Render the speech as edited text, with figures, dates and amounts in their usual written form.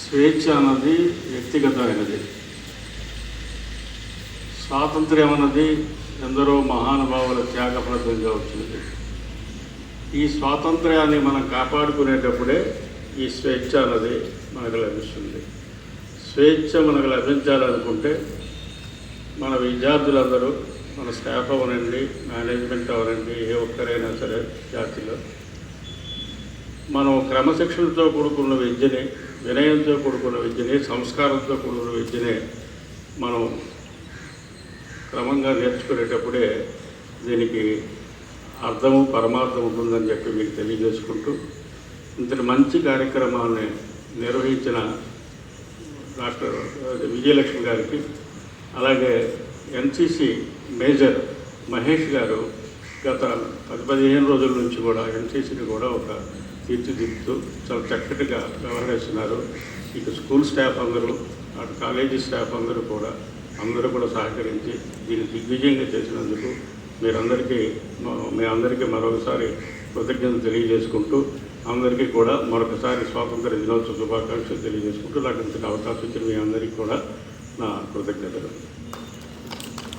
స్వేచ్ఛ అన్నది వ్యక్తిగతమైనది. స్వాతంత్ర్యం అన్నది ఎందరో మహానుభావుల త్యాగఫలితంగా వచ్చినది. ఈ స్వాతంత్ర్యాన్ని మనం కాపాడుకునేటప్పుడే ఈ స్వేచ్ఛ అన్నది మనకు లభిస్తుంది. స్వేచ్ఛ మనకు లభించాలనుకుంటే మన విద్యార్థులందరూ, మన స్టాఫ్ అవనండి, మేనేజ్మెంట్ అవనండి, ఏ ఒక్కరైనా సరే జాతిలో మనం క్రమశిక్షణతో కూడుకున్న విద్యని, వినయంతో కూడుకున్న విద్యని, సంస్కారంతో కూడుకున్న విద్యనే మనం క్రమంగా నేర్చుకునేటప్పుడే దీనికి అర్థము పరమార్థం ఉంటుందని చెప్పి మీకు తెలియజేసుకుంటూ, ఇంతటి మంచి కార్యక్రమాన్ని నిర్వహించిన డాక్టర్ విజయలక్ష్మి గారికి, అలాగే ఎన్సిసి మేజర్ మహేష్ గారు గత 10-15 రోజుల నుంచి కూడా ఎన్సిసిని కూడా ఒక తీర్చిదిద్దుతూ చాలా చక్కటిగా వ్యవహరిస్తున్నారు. ఇక స్కూల్ స్టాఫ్ అందరూ, అటు కాలేజీ స్టాఫ్ అందరూ కూడా సహకరించి దీన్ని దిగ్విజయంగా చేసినందుకు మీ అందరికీ మరొకసారి కృతజ్ఞతలు తెలియజేసుకుంటూ, అందరికీ కూడా మరొకసారి స్వాతంత్ర దినోత్సవ శుభాకాంక్షలు తెలియజేసుకుంటూ, నాకు ఇంతటి అవకాశం ఇచ్చిన మీ అందరికీ కూడా నా కృతజ్ఞతలు.